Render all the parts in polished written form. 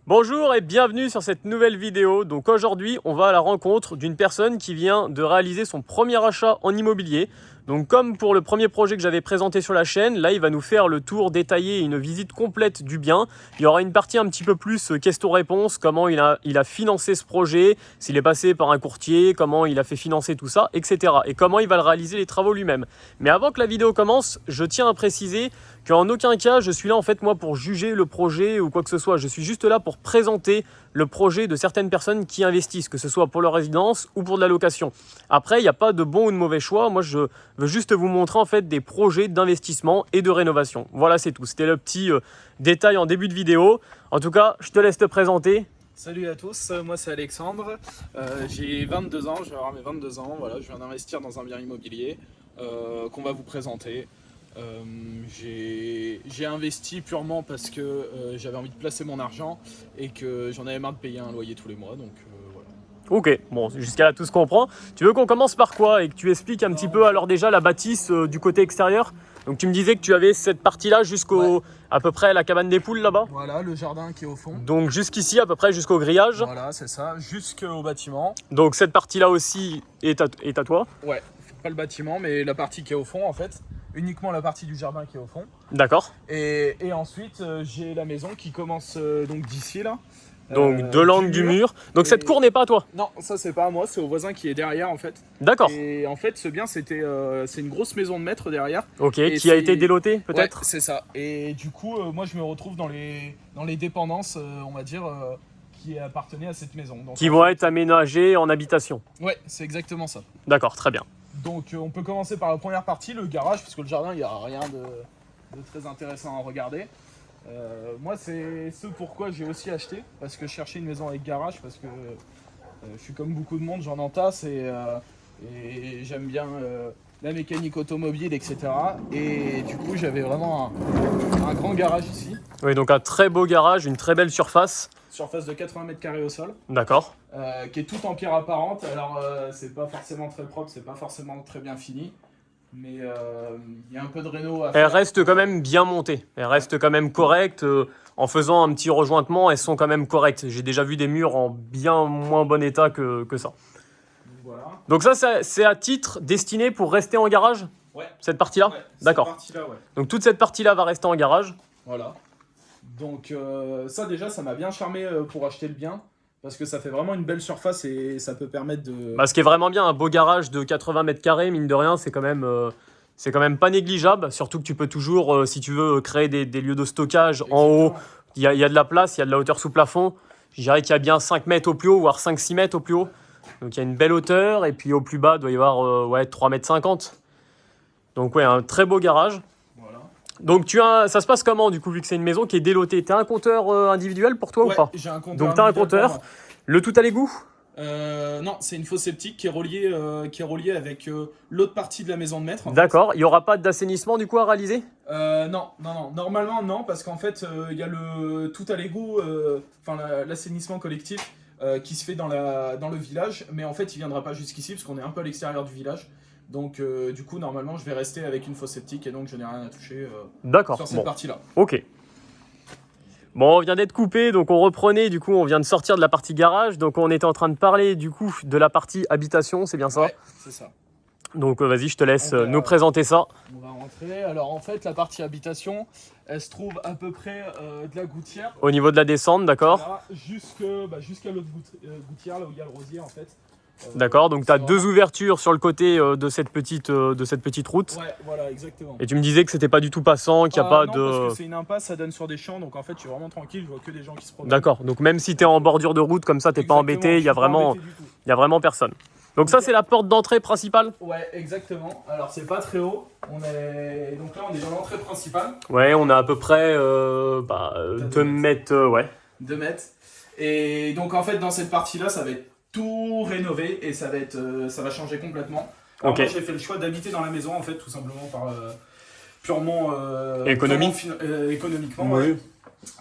Bonjour et bienvenue sur cette nouvelle vidéo. Donc aujourd'hui, on va à la rencontre d'une personne qui vient de réaliser son premier achat en immobilier. Donc comme pour le premier projet que j'avais présenté sur la chaîne, là il va nous faire le tour détaillé, une visite complète du bien. Il y aura une partie un petit peu plus questions-réponses, comment il a financé ce projet, s'il est passé par un courtier, comment il a fait financer tout ça, etc. Et comment il va le réaliser les travaux lui-même. Mais avant que la vidéo commence, je tiens à préciser qu'en aucun cas je suis là en fait moi pour juger le projet ou quoi que ce soit. Je suis juste là pour présenter le projet de certaines personnes qui investissent, que ce soit pour leur résidence ou pour de la location. Après, il n'y a pas de bon ou de mauvais choix. Moi, je veux juste vous montrer en fait des projets d'investissement et de rénovation. Voilà, c'est tout. C'était le petit détail en début de vidéo. En tout cas, je te laisse te présenter. Salut à tous, moi c'est Alexandre, j'ai 22 ans, je vais avoir mes 22 ans, voilà, je viens d'investir dans un bien immobilier qu'on va vous présenter. J'ai investi purement parce que j'avais envie de placer mon argent et que j'en avais marre de payer un loyer tous les mois, donc voilà. Ok, bon, jusqu'à là tout se comprend. Tu veux qu'on commence par quoi et que tu expliques un petit peu alors déjà la bâtisse du côté extérieur? Donc tu me disais que tu avais cette partie-là jusqu'au à peu près la cabane des poules là-bas. Voilà, le jardin qui est au fond. Donc jusqu'ici à peu près jusqu'au grillage. Voilà, c'est ça, jusqu'au bâtiment. Donc cette partie-là aussi est à toi. Ouais, pas le bâtiment, mais la partie qui est au fond en fait. Uniquement la partie du jardin qui est au fond. D'accord. Et ensuite, j'ai la maison qui commence donc d'ici là. Donc de l'angle du mur. Donc cette cour n'est pas à toi? Non, ça c'est pas à moi, c'est au voisin qui est derrière en fait. D'accord. Et en fait, ce bien, c'est une grosse maison de maître derrière. Ok, Et qui a été délotée peut-être? Ouais, c'est ça. Et du coup, moi je me retrouve dans les dépendances, on va dire, qui appartenaient à cette maison. Donc, Qui vont être aménagées en habitation. Ouais, c'est exactement ça. D'accord, très bien. Donc on peut commencer par la première partie, le garage, parce que le jardin, il n'y a rien de très intéressant à regarder. Moi, c'est ce pourquoi j'ai aussi acheté, parce que je cherchais une maison avec garage, parce que je suis comme beaucoup de monde, j'en entasse et j'aime bien la mécanique automobile, etc. Et du coup, j'avais vraiment un grand garage ici. Oui, donc un très beau garage, une très belle surface. Surface de 80 mètres carrés au sol. D'accord. Qui est tout en pierre apparente. Alors, c'est pas forcément très propre, c'est pas forcément très bien fini. Mais il y a un peu de réno à faire. Elle reste quand même bien montée. Elle reste quand même correcte. En faisant un petit rejointement, elles sont quand même correctes. J'ai déjà vu des murs en bien moins bon état que ça. Donc, voilà. Donc ça, c'est à titre destiné pour rester en garage? Ouais. Cette partie-là? Ouais, D'accord. Cette partie-là, ouais. Donc toute cette partie-là va rester en garage. Voilà. Donc ça déjà, ça m'a bien charmé pour acheter le bien. Parce que ça fait vraiment une belle surface et ça peut permettre de... Bah, ce qui est vraiment bien, un beau garage de 80 mètres carrés, mine de rien, c'est quand même pas négligeable. Surtout que tu peux toujours, si tu veux, créer des lieux de stockage en haut. Il y a de la place, il y a de la hauteur sous plafond. Je dirais qu'il y a bien 5 mètres au plus haut, voire 5-6 mètres au plus haut. Donc il y a une belle hauteur. Et puis au plus bas, il doit y avoir 3,50 mètres. Donc ouais, un très beau garage. Voilà. Donc ça se passe comment du coup, vu que c'est une maison qui est délotée? T'as un compteur individuel pour toi ou pas? J'ai un compteur. Donc t'as un compteur. Le tout à l'égout? Non, c'est une fosse septique qui est reliée avec l'autre partie de la maison de maître. D'accord. Il n'y aura pas d'assainissement du coup à réaliser? Non. Normalement, non, parce qu'en fait, il y a le tout à l'égout, l'assainissement collectif qui se fait dans le village. Mais en fait, il ne viendra pas jusqu'ici parce qu'on est un peu à l'extérieur du village. Donc, du coup, normalement, je vais rester avec une fosse septique et donc je n'ai rien à toucher sur cette partie-là. Ok. Bon, on vient d'être coupé, donc on reprenait, du coup, on vient de sortir de la partie garage. Donc, on était en train de parler, du coup, de la partie habitation, c'est bien ça? Ouais, c'est ça. Donc, vas-y, je te laisse nous présenter ça. On va rentrer. Alors, en fait, la partie habitation, elle se trouve à peu près de la gouttière. Au niveau de la descente, d'accord? Voilà, jusqu'à l'autre gouttière, là où il y a le rosier, en fait. D'accord, donc tu as deux vraiment... ouvertures sur le côté de cette petite route. Ouais, voilà, exactement. Et tu me disais que c'était pas du tout passant, qu'il n'y a pas non, de... parce que c'est une impasse, ça donne sur des champs, donc en fait, je suis vraiment tranquille, je vois que des gens qui se promènent. D'accord, donc même si tu es en bordure de route, comme ça, t'es pas embêté, il y a vraiment personne. Donc ça, c'est la porte d'entrée principale? Ouais, exactement. Alors, c'est pas très haut. Donc là, on est dans l'entrée principale. Ouais, on a à peu près 2 mètres, ouais. 2 mètres. Et donc, en fait, dans cette partie-là, ça va être tout rénové et ça va changer complètement. Alors moi, j'ai fait le choix d'habiter dans la maison, en fait, tout simplement par purement économiquement. Oui.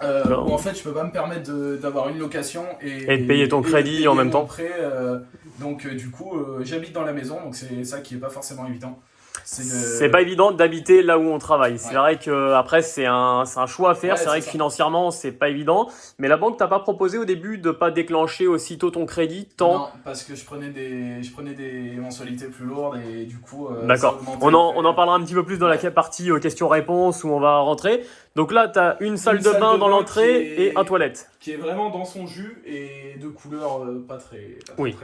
Où en fait, je peux pas me permettre d'avoir une location et de payer ton crédit en même temps. Prêt, donc du coup, j'habite dans la maison, donc c'est ça qui est pas forcément évident. c'est pas évident d'habiter là où on travaille. C'est vrai que après c'est un choix à faire. C'est vrai que financièrement c'est pas évident. Mais la banque t'a pas proposé au début de pas déclencher aussitôt ton crédit tant. Non, parce que je prenais des mensualités plus lourdes et du coup. D'accord. On en parlera un petit peu plus dans la partie questions-réponses où on va rentrer. Donc là, tu as une salle de bain dans l'entrée et un toilette. Qui est vraiment dans son jus et de couleur pas très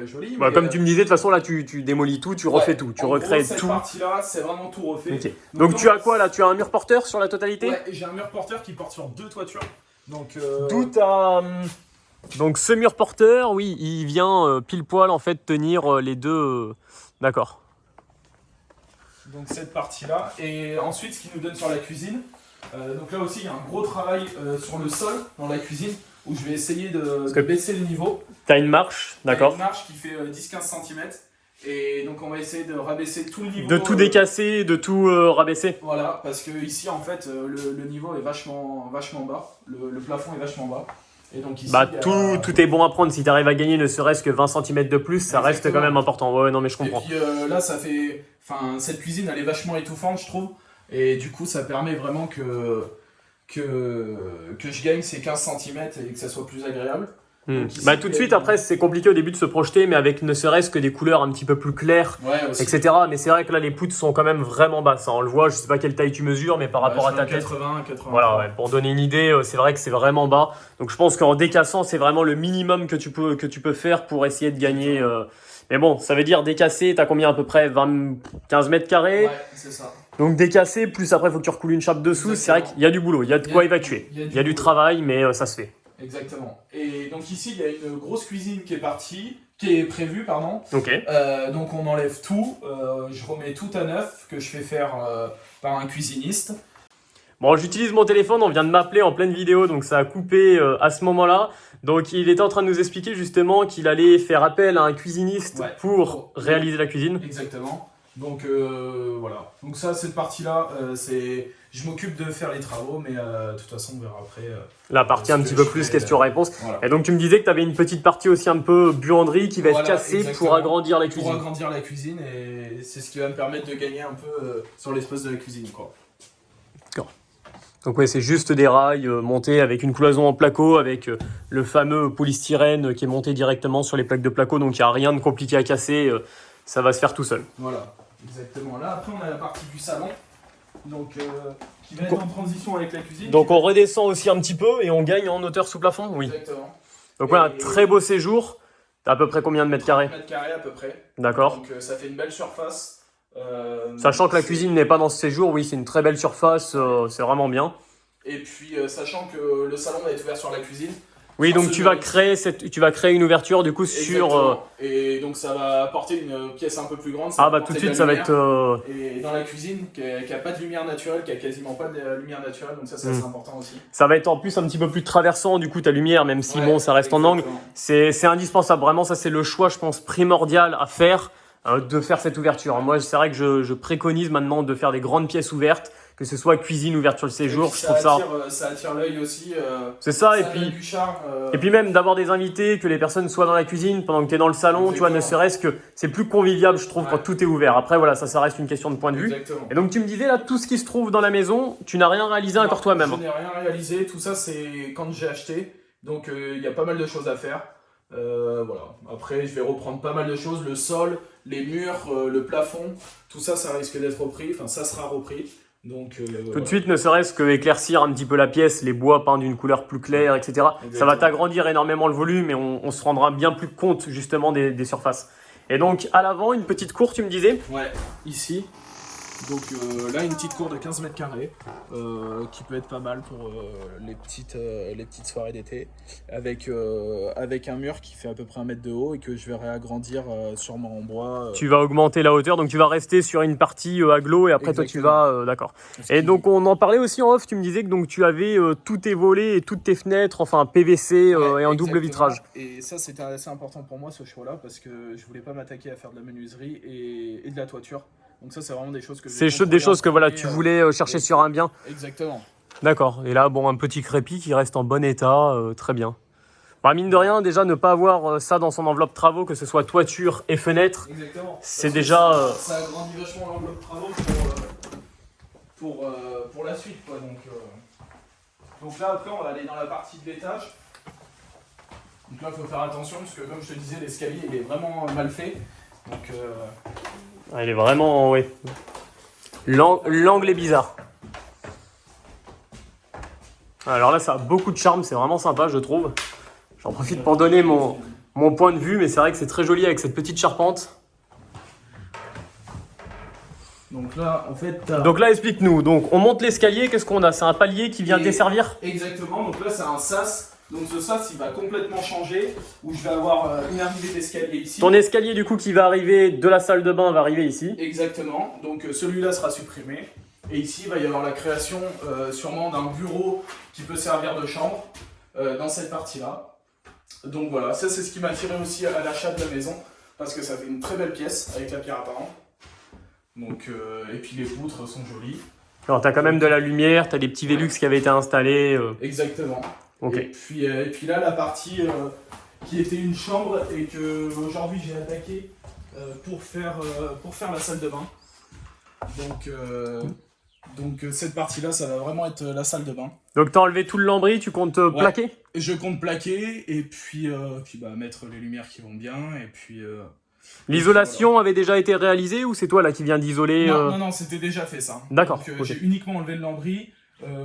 jolie. Bah, comme tu me disais, de toute façon, là, tu démolis tout, tu refais tout, tu recrées tout. Cette partie-là, c'est vraiment tout refait. Okay. Donc tu as quoi là? Tu as un mur porteur sur la totalité? Ouais, j'ai un mur porteur qui porte sur 2 toitures. Donc, Donc ce mur porteur, oui, il vient pile poil en fait tenir les deux. D'accord. Donc cette partie-là. Et ensuite, ce qui nous donne sur la cuisine. Donc là aussi, il y a un gros travail sur le sol dans la cuisine où je vais essayer de baisser le niveau. Tu as une marche, d'accord. Une marche qui fait 10-15 cm. Et donc on va essayer de rabaisser tout le niveau. De tout décasser, de tout rabaisser. Voilà, parce que ici en fait le niveau est vachement bas. Le plafond est vachement bas. Et donc ici, tout est bon à prendre. Si tu arrives à gagner ne serait-ce que 20 cm de plus, ça reste quand même important. Ouais, non mais je comprends. Et puis là, ça fait. Enfin, cette cuisine elle est vachement étouffante, je trouve. Et du coup, ça permet vraiment que je gagne ces 15 cm et que ça soit plus agréable. Ici, tout de suite, après, c'est compliqué au début de se projeter, mais avec ne serait-ce que des couleurs un petit peu plus claires, etc. Mais c'est vrai que là, les poutres sont quand même vraiment basses. Hein. On le voit, je sais pas quelle taille tu mesures, mais par rapport à ta tête. 80. Voilà, ouais, pour donner une idée, c'est vrai que c'est vraiment bas. Donc je pense qu'en décassant, c'est vraiment le minimum que tu peux faire pour essayer de gagner. Mais bon, ça veut dire décasser, t'as combien à peu près 15 mètres carrés? Ouais, c'est ça. Donc décasser, plus après, il faut que tu recoules une chape dessous. C'est vrai qu'il y a du boulot, il y a de quoi évacuer. Il y a du travail, mais ça se fait. Exactement. Et donc ici, il y a une grosse cuisine qui est prévue, pardon. Ok. Donc on enlève tout, je remets tout à neuf que je fais faire par un cuisiniste. Bon, j'utilise mon téléphone, on vient de m'appeler en pleine vidéo, donc ça a coupé à ce moment-là. Donc il était en train de nous expliquer justement qu'il allait faire appel à un cuisiniste pour réaliser la cuisine. Exactement. Donc voilà. Donc ça, cette partie-là, je m'occupe de faire les travaux, mais de toute façon, on verra après. La partie un petit peu plus question-réponse. Voilà. Et donc tu me disais que tu avais une petite partie aussi un peu buanderie qui va être cassée pour agrandir la cuisine. Pour agrandir la cuisine, et c'est ce qui va me permettre de gagner un peu sur l'espace de la cuisine, quoi. D'accord. Donc ouais, c'est juste des rails montés avec une cloison en placo, avec le fameux polystyrène qui est monté directement sur les plaques de placo, donc il n'y a rien de compliqué à casser, ça va se faire tout seul. Voilà, exactement. Là, après, on a la partie du salon, donc qui va être en transition avec la cuisine. Donc on redescend aussi un petit peu et on gagne en hauteur sous plafond, oui. Exactement. Donc ouais, un très beau séjour. T'as à peu près combien de mètres carrés? 30 mètres carrés à peu près. D'accord. Donc ça fait une belle surface. Sachant que la cuisine n'est pas dans ce séjour, oui, c'est une très belle surface, c'est vraiment bien. Et puis sachant que le salon va être ouvert sur la cuisine. Oui, donc tu vas créer une ouverture du coup sur. Et donc ça va apporter une pièce un peu plus grande. Tout de suite ça va être. Et dans la cuisine, qui a pas de lumière naturelle, qui a quasiment pas de lumière naturelle, donc ça c'est assez important aussi. Ça va être en plus un petit peu plus traversant du coup ta lumière, même si bon ça reste en angle. C'est indispensable, vraiment ça c'est le choix je pense primordial à faire. De faire cette ouverture. Moi, c'est vrai que je préconise maintenant de faire des grandes pièces ouvertes, que ce soit cuisine, ouverture le séjour. Je trouve ça attire l'œil aussi. C'est ça, et puis du charme. Et puis même d'avoir des invités, que les personnes soient dans la cuisine pendant que tu es dans le salon, tu vois, ne serait-ce que c'est plus convivial, je trouve, quand tout est ouvert. Après, voilà, ça reste une question de point de vue. Exactement. Et donc, tu me disais là, tout ce qui se trouve dans la maison, tu n'as rien réalisé encore toi-même. Je n'ai rien réalisé. Tout ça, c'est quand j'ai acheté. Donc, il y a pas mal de choses à faire. Voilà. Après, je vais reprendre pas mal de choses. Le sol, les murs, le plafond, tout ça, ça risque d'être repris. Enfin, ça sera repris. Donc, tout de suite, ne serait-ce que éclaircir un petit peu la pièce, les bois peints d'une couleur plus claire, etc. Exactement. Ça va t'agrandir énormément le volume et on se rendra bien plus compte justement des surfaces. Et donc, à l'avant, une petite cour, tu me disais? Ouais, ici. Donc là, une petite cour de 15 mètres carrés qui peut être pas mal pour les petites soirées d'été avec un mur qui fait à peu près 1 mètre de haut et que je vais réagrandir sûrement en bois. Tu vas augmenter la hauteur, donc tu vas rester sur une partie aglo et après toi tu vas... d'accord. Et donc on en parlait aussi en off, tu me disais que donc, tu avais tous tes volets et toutes tes fenêtres, enfin PVC et en double vitrage. Et ça c'était assez important pour moi ce choix-là parce que je voulais pas m'attaquer à faire de la menuiserie et de la toiture. Donc ça c'est vraiment des choses que voilà, tu voulais chercher sur un bien. Exactement. D'accord. Et là, bon, un petit crépi qui reste en bon état, très bien. Bah, mine de rien, déjà ne pas avoir ça dans son enveloppe travaux, que ce soit toiture et fenêtre, Exactement. c'est déjà... Ça agrandit vachement l'enveloppe travaux pour la suite, quoi. Donc là, après, on va aller dans la partie de l'étage. Donc là, il faut faire attention parce que, comme je te disais, l'escalier il est vraiment mal fait. Donc, il est vraiment... Oui. L'angle est bizarre. Alors là, ça a beaucoup de charme, c'est vraiment sympa, je trouve. J'en profite pour donner mon point de vue, mais c'est vrai que c'est très joli avec cette petite charpente. donc là, en fait, Donc là, explique-nous. Donc, on monte l'escalier, qu'est-ce qu'on a? C'est un palier qui vient desservir? Exactement, donc là, c'est un sas. Donc ce sas, il va complètement changer, où je vais avoir une arrivée d'escalier ici. Ton escalier, du coup, qui va arriver de la salle de bain, va arriver ici. Exactement, donc celui-là sera supprimé. Et ici, il va y avoir la création sûrement d'un bureau qui peut servir de chambre dans cette partie-là. Donc voilà, ça c'est ce qui m'a attiré aussi à l'achat de la maison, parce que ça fait une très belle pièce avec la pierre apparente. Donc, et puis les poutres sont jolies. Alors, tu as quand même de la lumière, tu as des petits Velux qui avaient été installés. Exactement. Ok. Et puis là, la partie qui était une chambre et que aujourd'hui j'ai attaqué pour faire la salle de bain. Donc cette partie-là, ça va vraiment être la salle de bain. Donc, tu as enlevé tout le lambris, tu comptes plaquer? Je compte plaquer et puis mettre les lumières qui vont bien et puis... L'isolation avait déjà été réalisée ou c'est toi là qui viens d'isoler? Non, c'était déjà fait ça. D'accord. Donc, Ok. j'ai uniquement enlevé le lambris.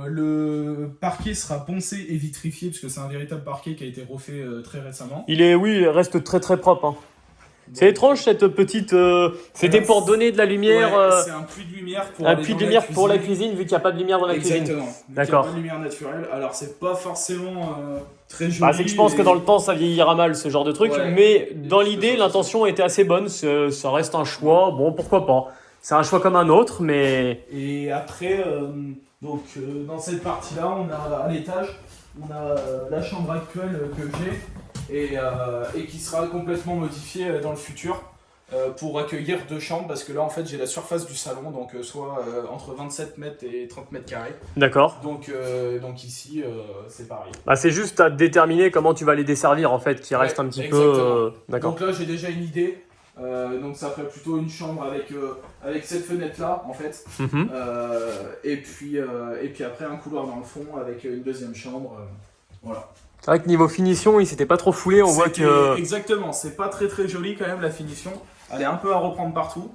Le parquet sera poncé et vitrifié parce que c'est un véritable parquet qui a été refait très récemment. Oui, il reste très très propre. Hein. C'est étrange cette petite... C'était pour donner de la lumière... Ouais, c'est un puits de lumière pour un puits de lumière pour la cuisine, vu qu'il n'y a pas de lumière dans la cuisine. Exactement. D'accord. Il n'y a pas de lumière naturelle. Alors, c'est pas forcément très joli. Bah, c'est que je pense que dans le temps, ça vieillira mal, ce genre de truc. Ouais. Mais dans l'idée, l'intention était assez bonne. Ça reste un choix. Bon, pourquoi pas. C'est un choix comme un autre, mais... Et après, dans cette partie-là, on a à l'étage, on a la chambre actuelle que j'ai et qui sera complètement modifiée dans le futur pour accueillir 2 chambres parce que là, en fait, j'ai la surface du salon, donc soit entre 27 mètres et 30 mètres carrés. D'accord. Donc ici, c'est pareil. Bah, c'est juste à déterminer comment tu vas les desservir, en fait, qui reste un petit peu... D'accord. Donc là, j'ai déjà une idée. Donc ça ferait plutôt une chambre avec cette fenêtre là en fait. Et puis après un couloir dans le fond avec une deuxième chambre. Voilà. C'est vrai que niveau finition, il s'était pas trop foulé. On voit que... Exactement, c'est pas très joli quand même la finition. Elle est un peu à reprendre partout.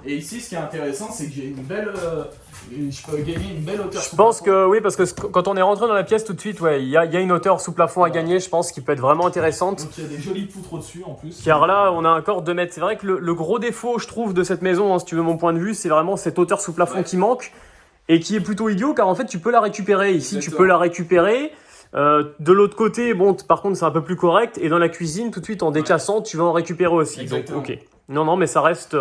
Et ici, ce qui est intéressant, c'est que j'ai une belle, je peux gagner une belle hauteur. Je pense que oui, parce que quand on est rentré dans la pièce tout de suite, ouais, il y a une hauteur sous plafond à gagner, je pense, qui peut être vraiment intéressante. Donc il y a des jolies poutres au-dessus en plus. Car là, on a encore 2 mètres. C'est vrai que le gros défaut, je trouve, de cette maison, hein, si tu veux mon point de vue, c'est vraiment cette hauteur sous plafond qui manque et qui est plutôt idiot, car en fait, tu peux la récupérer. Ici, tu peux la récupérer. De l'autre côté, bon, par contre, c'est un peu plus correct. Et dans la cuisine, tout de suite, en décassant, tu vas en récupérer aussi. Exactement. Donc, ok. Non, mais ça reste...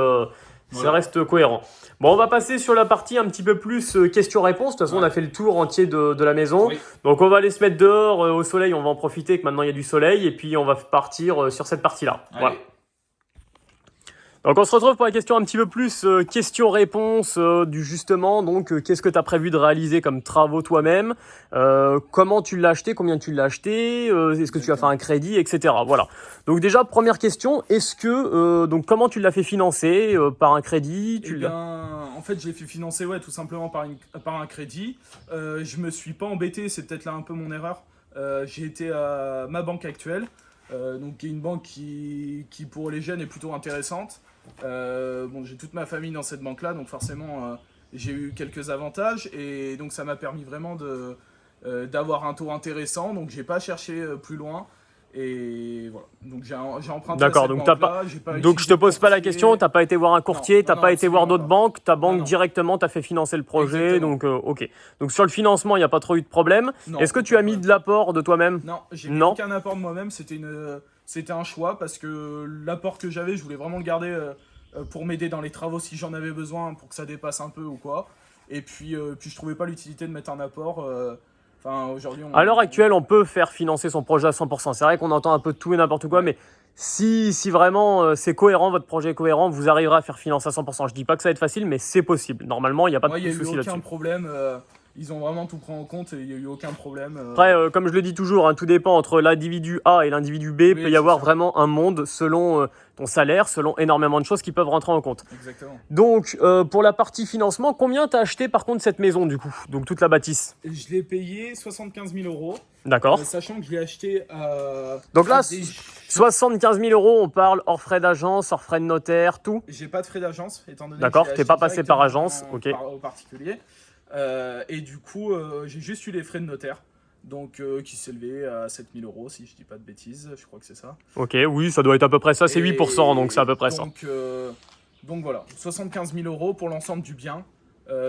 Ça reste cohérent. Bon, on va passer sur la partie un petit peu plus questions-réponses. De toute façon, on a fait le tour entier de la maison. Oui. Donc, on va aller se mettre dehors au soleil. On va en profiter que maintenant il y a du soleil. Et puis, on va partir sur cette partie-là. Voilà. Donc, on se retrouve pour la question un petit peu plus questions-réponses du justement. Donc, qu'est-ce que tu as prévu de réaliser comme travaux toi-même? Comment tu l'as acheté? Combien tu l'as acheté? Est-ce que tu as fait un crédit, etc. Voilà. Donc, déjà, première question. Est-ce que, donc, comment tu l'as fait financer? Par un crédit? En fait, je l'ai fait financer, tout simplement par un crédit. Je me suis pas embêté, c'est peut-être là un peu mon erreur. J'ai été à ma banque actuelle, donc qui est une banque qui pour les jeunes est plutôt intéressante. J'ai toute ma famille dans cette banque-là, donc forcément j'ai eu quelques avantages et donc ça m'a permis vraiment d'avoir un taux intéressant. Donc j'ai pas cherché plus loin. Et voilà, donc j'ai emprunté. D'accord, donc donc je te pose pas la question, t'as pas été voir un courtier, t'as pas été voir d'autres banques, ta banque directement t'a fait financer le projet, donc ok. Donc sur le financement, il n'y a pas trop eu de problème. Est-ce que tu as mis de l'apport de toi-même? Non, j'ai mis aucun apport de moi-même, c'était un choix parce que l'apport que j'avais, je voulais vraiment le garder pour m'aider dans les travaux si j'en avais besoin, pour que ça dépasse un peu ou quoi. Et puis je trouvais pas l'utilité de mettre un apport. Aujourd'hui, à l'heure actuelle, on peut faire financer son projet à 100%. C'est vrai qu'on entend un peu de tout et n'importe quoi, mais si vraiment c'est cohérent, votre projet est cohérent, vous arriverez à faire financer à 100%. Je dis pas que ça va être facile, mais c'est possible. Normalement, il n'y a pas de souci là-dessus. Il n'y a eu aucun problème. ils ont vraiment tout pris en compte et il n'y a eu aucun problème. Après, comme je le dis toujours, hein, tout dépend entre l'individu A et l'individu B. Il peut y avoir vraiment un monde selon ton salaire, selon énormément de choses qui peuvent rentrer en compte. Exactement. Donc, pour la partie financement, combien t'as acheté par contre cette maison du coup? Donc toute la bâtisse. Je l'ai payé 75 000 euros. D'accord. Sachant que je l'ai acheté donc là, 75 000 euros, on parle hors frais d'agence, hors frais de notaire, tout. J'ai pas de frais d'agence, étant donné D'accord, que t'es pas passé par agence, ok. Au particulier. Et du coup, j'ai juste eu les frais de notaire. Donc, qui s'élevaient à 7 000 euros, si je dis pas de bêtises, je crois que c'est ça. Ok, oui, ça doit être à peu près ça, c'est 8%, donc c'est à peu près ça. Donc voilà, 75 000 euros pour l'ensemble du bien,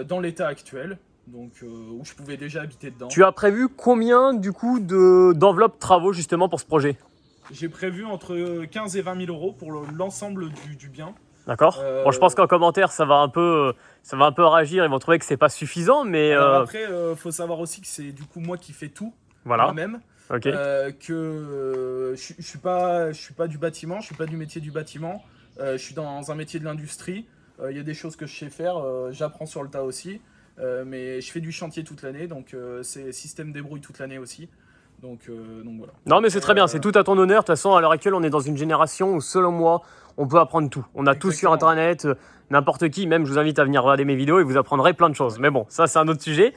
dans l'état actuel, donc où je pouvais déjà habiter dedans. Tu as prévu combien du coup d'enveloppes travaux justement pour ce projet? J'ai prévu entre 15 et 20 000 euros pour l'ensemble du bien. D'accord. Bon, je pense qu'en commentaire, ça va un peu réagir. Ils vont trouver que c'est pas suffisant, mais après, faut savoir aussi que c'est du coup moi qui fais tout, voilà. moi-même. Ok. Que je suis pas du bâtiment, je suis pas du métier du bâtiment. Je suis dans un métier de l'industrie. Il y a des choses que je sais faire. J'apprends sur le tas aussi. Mais je fais du chantier toute l'année, donc c'est système débrouille toute l'année aussi. Donc voilà. Non mais c'est très bien, c'est tout à ton honneur. De toute façon, à l'heure actuelle, on est dans une génération où, selon moi, on peut apprendre tout. On a tout sur Internet, n'importe qui, même je vous invite à venir regarder mes vidéos et vous apprendrez plein de choses. Mais bon, ça c'est un autre sujet.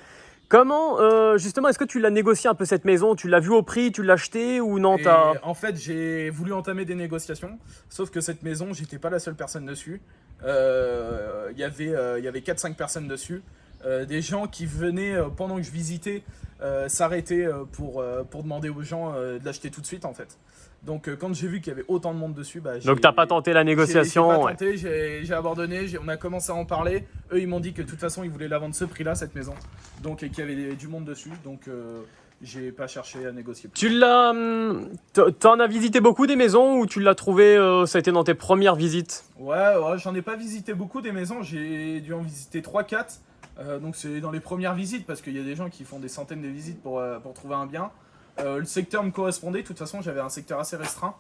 Comment, justement, est-ce que tu l'as négocié un peu cette maison? Tu l'as vu au prix, tu l'as acheté ou non? En fait, j'ai voulu entamer des négociations, sauf que cette maison, j'étais pas la seule personne dessus. Il y avait 4-5 personnes dessus. Des gens qui venaient, pendant que je visitais, s'arrêter pour demander aux gens de l'acheter tout de suite, en fait. Donc quand j'ai vu qu'il y avait autant de monde dessus, donc t'as pas tenté la négociation? J'ai pas tenté, j'ai abandonné, on a commencé à en parler. Eux ils m'ont dit que de toute façon ils voulaient la vendre ce prix-là, cette maison. Donc et qu'il y avait du monde dessus, donc j'ai pas cherché à négocier plus. T'en as visité beaucoup des maisons ou tu l'as trouvé, ça a été dans tes premières visites? Ouais, j'en ai pas visité beaucoup des maisons, j'ai dû en visiter 3-4. Donc c'est dans les premières visites parce qu'il y a des gens qui font des centaines de visites pour trouver un bien. Le secteur me correspondait, de toute façon j'avais un secteur assez restreint,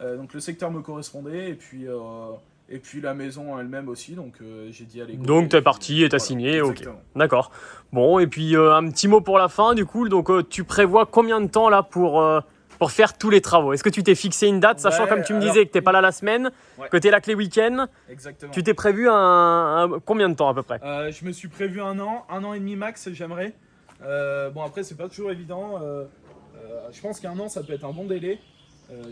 donc le secteur me correspondait et puis la maison elle-même aussi, donc j'ai dit allez go. Donc t'es parti et t'as signé, ok. D'accord. Bon, et puis un petit mot pour la fin du coup, donc tu prévois combien de temps là pour faire tous les travaux? Est-ce que tu t'es fixé une date, sachant comme tu me disais que t'es pas là la semaine, que t'es là que les week-ends? Exactement. Tu t'es prévu combien de temps à peu près? Je me suis prévu un an et demi max j'aimerais. Bon après c'est pas toujours évident. Je pense qu'un an ça peut être un bon délai.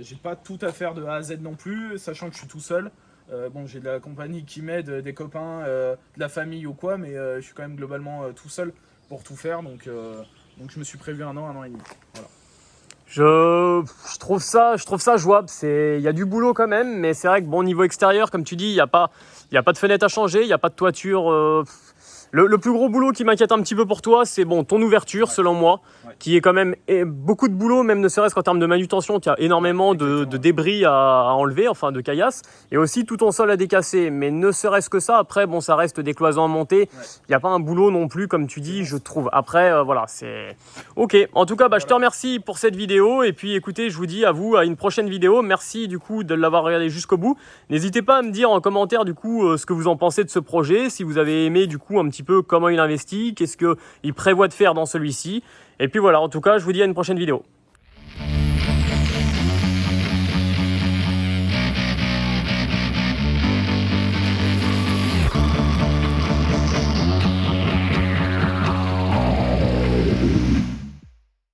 J'ai pas tout à faire de A à Z non plus, sachant que je suis tout seul. Bon, j'ai de la compagnie qui m'aide, des copains, de la famille ou quoi, mais je suis quand même globalement tout seul pour tout faire. Donc je me suis prévu un an et demi. Voilà. Je trouve ça jouable. Il y a du boulot quand même, mais c'est vrai que bon, niveau extérieur, comme tu dis, il y a pas de fenêtre à changer, il n'y a pas de toiture. Le plus gros boulot qui m'inquiète un petit peu pour toi, c'est bon, ton ouverture, selon moi, qui est quand même beaucoup de boulot, même ne serait-ce qu'en termes de manutention. Tu as énormément de débris à enlever, enfin de caillasses, et aussi tout ton sol à décasser. Mais ne serait-ce que ça, après, bon, ça reste des cloisons à monter. Il n'y a pas un boulot non plus, comme tu dis, je trouve. Après, voilà, c'est... Ok, en tout cas, je te remercie pour cette vidéo. Et puis, écoutez, je vous dis à vous, à une prochaine vidéo. Merci, du coup, de l'avoir regardé jusqu'au bout. N'hésitez pas à me dire en commentaire, du coup, ce que vous en pensez de ce projet. Si vous avez aimé, du coup, un petit peu comment il investit, qu'est-ce qu'il prévoit de faire dans celui-ci. Et puis voilà, en tout cas, je vous dis à une prochaine vidéo.